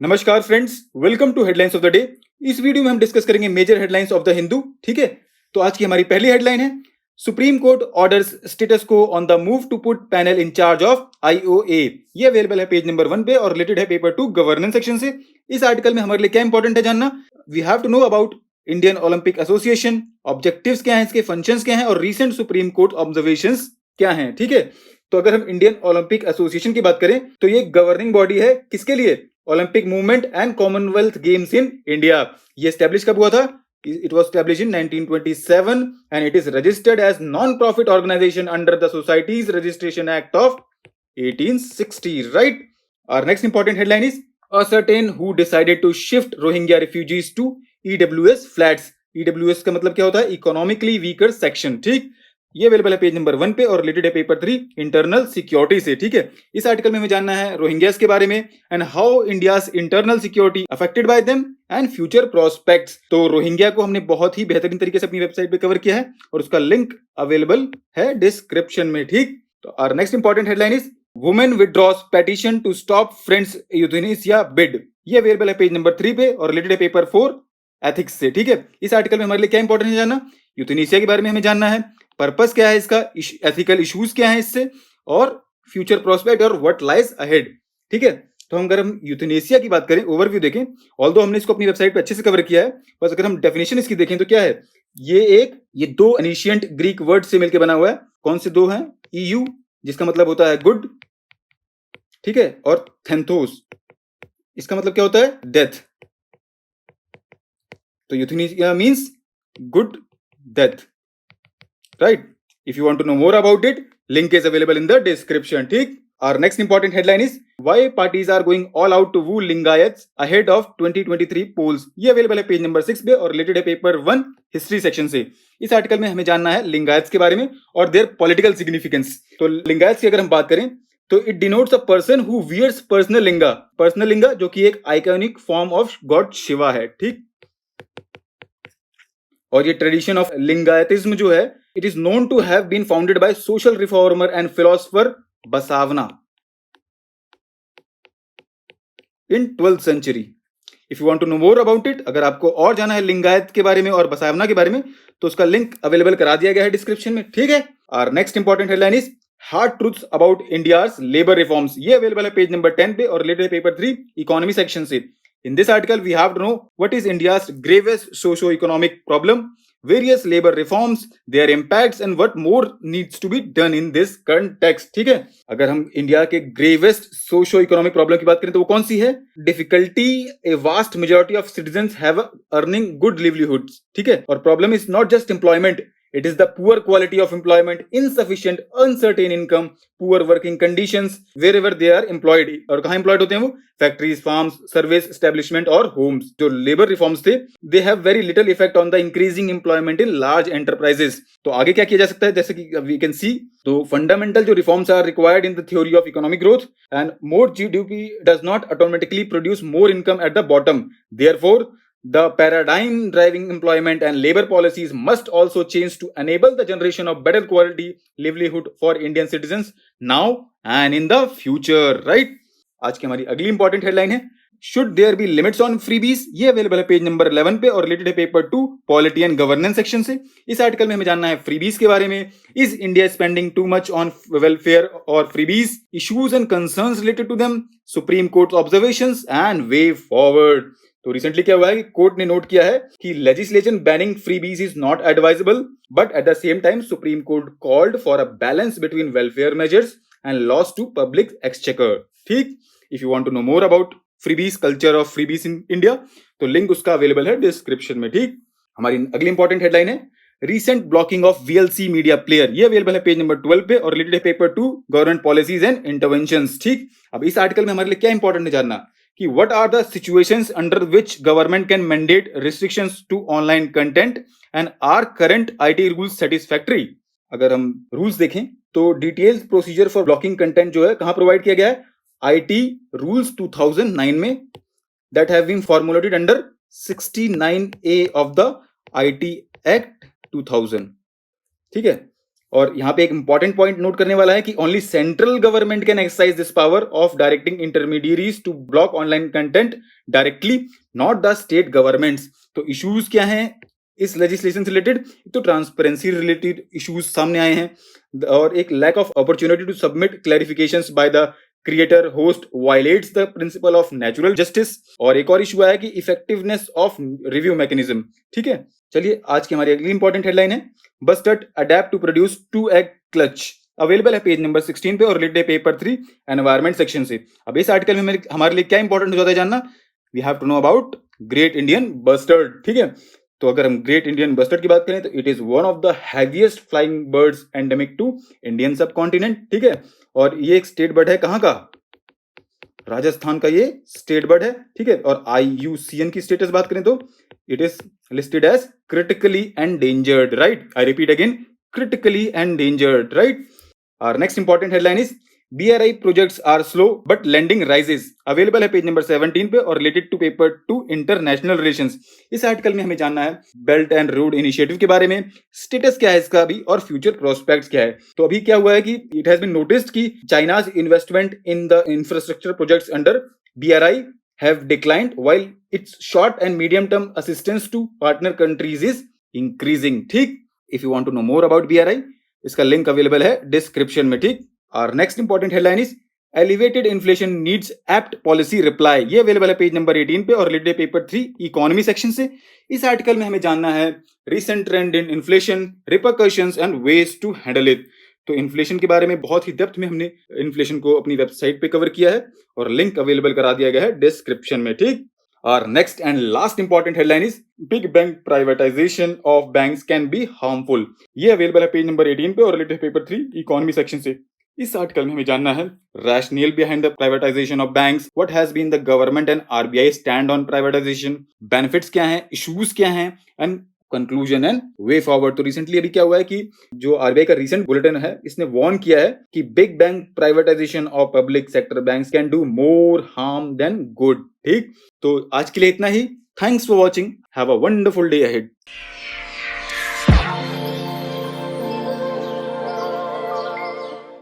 नमस्कार friends, welcome to headlines of the day. इस video में हम डिस्कस करेंगे major headlines of the Hindu. ठीक है, तो आज की हमारी पहली हेडलाइन है, Supreme Court orders status quo on the move to put panel in charge of IOA. ये अवेलेबल है पेज नंबर 1 पे और रिलेटेड है पेपर 2 गवर्नेंस सेक्शन से। इस आर्टिकल में हमारे लिए क्या इंपॉर्टेंट है जानना, we have to know about Indian Olympic Association, objectives क्या हैं, इसके फंक्शंस क्या हैं और रिसेंट सुप्रीम कोर्ट ऑब्जर्वेशंस क्या हैं। ठीक है, तो अगर हम इंडियन ओलंपिक एसोसिएशन की बात करें तो ये गवर्निंग बॉडी है किसके लिए, Olympic movement and Commonwealth games in India. ये एस्टेब्लिश कब हुआ था, it was established in 1927 and it is registered as non-profit organization under the Societies Registration Act of 1860, right? Our next important headline is ascertain who decided to shift Rohingya refugees to EWS flats. EWS का मतलब क्या होता है, economically weaker section. ठीक, ये available है page number 1 पे और रिलेटेड है पेपर 3 इंटरनल सिक्योरिटी से। ठीक है, इस आर्टिकल में हमें जानना है रोहिंग्यास के बारे में and how India's internal security affected by them and future prospects. तो रोहिंग्या को हमने बहुत ही बेहतरीन तरीके से अपनी वेबसाइट पे कवर किया है और उसका लिंक अवेलेबल है डिस्क्रिप्शन में। ठीक, तो our next important headline is women withdraws petition to stop friend's euthanasia bid. ये अवेलेबल है पेज नंबर 3 पे और रिलेटेड है पेपर 4 एथिक्स से। ठीक है, इस आर्टिकल में हमारे लिए क्या इंपॉर्टेंट है जानना, यूथनेसिया के बारे में हमें जानना है, पर्पस क्या है इसका, एथिकल इश्यूज क्या है इससे और फ्यूचर प्रोस्पेक्ट और व्हाट लाइज अहेड। ठीक है, तो अगर हम यूथनेसिया की बात करें, ओवरव्यू देखें, ऑल्दो हमने इसको अपनी वेबसाइट पे अच्छे से कवर किया है, बस अगर हम डेफिनेशन इसकी देखें तो क्या है, ये दो एनिशिएंट ग्रीक वर्ड से मिलकर बना हुआ है। कौन से दो हैं, ईयू जिसका मतलब होता है गुड, ठीक है, और थेंथोस इसका मतलब क्या होता है, डेथ। तो euthanasia means good death, right? If you want to know more about it, link is available in the description. ठीक, our next important headline is why parties are going all out to woo Lingayats ahead of 2023 polls. ये available है page number 6 पे और related है paper 1 history section से। इस article में हमें जानना है लिंगायत्स के बारे में और देयर पॉलिटिकल सिग्निफिकेंस। तो लिंगायत्स की अगर हम बात करें तो it denotes a person who wears personal linga. Personal linga जो कि एक iconic form of god Shiva है। ठीक, और ये ट्रेडिशन ऑफ लिंगायतिज्म जो है, it is known to have been founded by social reformer and philosopher Basavana in 12th century. If you want to know more about it, अगर आपको और जाना है लिंगायत के बारे में और बसावना के बारे में तो उसका लिंक अवेलेबल करा दिया गया है डिस्क्रिप्शन में। ठीक है, और next important headline is hard truths about India's labour reforms. ये अवेलेबल है पेज नंबर 10 पे और रिलेटेड है पेपर 3 इकोनॉमी सेक्शन से। In this article, we have to know what is India's gravest socio-economic problem, various labor reforms, their impacts, and what more needs to be done in this context. ठीक है, अगर हम India के gravest socio economic problem की बात करें तो वो कौन सी है, difficulty a vast majority of citizens have earning good livelihoods. ठीक है, और problem is not just employment, it is the poor quality of employment, insufficient uncertain income, poor working conditions wherever they are employed। और कहाँ employed होते हैं वो, factories, farms, service establishment और Holmes. जो लेबर रिफॉर्म्स थे they have very little effect on the increasing employment in large enterprises. तो आगे क्या किया जा सकता है, जैसे कि वी कैन सी, तो फंडामेंटल जो reforms are required in the theory of economic growth and more GDP does not automatically produce more income at the bottom. Therefore the paradigm driving employment and labor policies must also change to enable the generation of better quality livelihood for Indian citizens now and in the future, right? आज की हमारी अगली important headline है should there be limits on freebies। ये available है page number 11 पे और related है paper 2 polity and governance section से। इस आर्टिकल में हमें जानना है फ्रीबीज के बारे में, is India spending too much on welfare और freebies, issues and concerns related to them, supreme court observations and way forward. तो रिसेंटली क्या हुआ है कि कोर्ट ने नोट किया है कि legislation banning freebies is not advisable, but at the same time supreme court called for a balance between welfare measures and loss to public exchequer. ठीक, if you want to know more about freebies, culture of freebies in India, तो link उसका available है description में। ठीक, हमारी अगली important headline है recent blocking of VLC media player. ये अवेलेबल है पेज नंबर 12 पे और रिलेटेड है paper 2 government policies and interventions. ठीक, अब इस आर्टिकल में हमारे लिए क्या इंपॉर्टेंट है जानना कि what are the situations under which government can mandate restrictions to online content and are current IT rules satisfactory। अगर हम रूल्स देखें तो detailed procedure for blocking content जो है कहां प्रोवाइड किया गया है, आईटी रूल्स 2009 में, that have been formulated under 69A of the IT Act 2000। ठीक है, और यहाँ पे एक इंपॉर्टेंट पॉइंट नोट करने वाला है कि only central government can exercise this power of directing intermediaries to block online content directly, not the state governments. तो इश्यूज क्या हैं इस लेजिस्लेशन से रिलेटेड? तो ट्रांसपेरेंसी रिलेटेड इश्यूज सामने आए हैं और एक lack of opportunity to submit clarifications by the creator host violates the principle of natural justice. और एक और इशू आया कि इफेक्टिवनेस ऑफ रिव्यू मैकेनिज्म। ठीक है, चलिए आज की हमारी अगली इंपॉर्टेंट हेडलाइन है bustard adapt to produce 2 egg clutch. Available है पेज नंबर 16 पे और रिलेटेड है पेपर 3 एनवायरमेंट सेक्शन से। अब इस आर्टिकल में हमारे लिए क्या इंपॉर्टेंट हो जाता है जानना? We have to know about great Indian bustard. ठीक है, तो अगर हम ग्रेट इंडियन बस्टर्ड की बात करें तो it is one of the heaviest flying birds endemic to Indian subcontinent. ठीक है, और ये एक स्टेट बर्ड है, कहाँ का? राजस्थान का ये स्टेट बर्ड है। ठीक है, और IUCN की स्टेटस बात करें तो it is listed as critically endangered, right? I repeat again, critically endangered, right? Our next important headline is BRI projects are slow but lending rises। Available है पेज नंबर 17 पे और related to paper 2 international relations. इस article में हमें जानना है belt and road initiative के बारे में, स्टेटस क्या है इसका अभी और फ्यूचर प्रोस्पेक्ट्स क्या है। तो अभी क्या हुआ है कि इट हैज बीन नोटिस्ड कि China's investment in the infrastructure projects under BRI have declined while its short and medium term assistance to partner countries is increasing। ठीक, if you want to know more about BRI इसका link available है description में। ठीक, और next important headline is elevated inflation needs apt policy reply. ये available है page number 18 पे और रिलेटेड पेपर 3 इकोनॉमी सेक्शन से। इस आर्टिकल में हमें जानना है recent trend in inflation, repercussions and ways to handle it. तो इन्फ्लेशन के बारे में बहुत ही डेप्थ में हमने इन्फ्लेशन को अपनी वेबसाइट पे कवर किया है और लिंक अवेलेबल करा दिया गया है डिस्क्रिप्शन में। ठीक, और next and last important headline is big bank privatization of banks can be harmful. ये अवेलेबल है पेज नंबर 18 पे और रिलेटेड पेपर 3 इकोनॉमी सेक्शन से। इस आर्टिकल में हमें जानना है rationale behind the privatisation of banks, what has been the government and RBI stand on privatisation, benefits क्या हैं, इश्यूज क्या हैं and conclusion and way forward. तो रिसेंटली अभी क्या हुआ है कि जो RBI का रिसेंट बुलेटिन है इसने वार्न किया है कि big bank privatization of public sector banks can do more harm than good. ठीक, तो आज के लिए इतना ही। Thanks for watching, have a wonderful day ahead.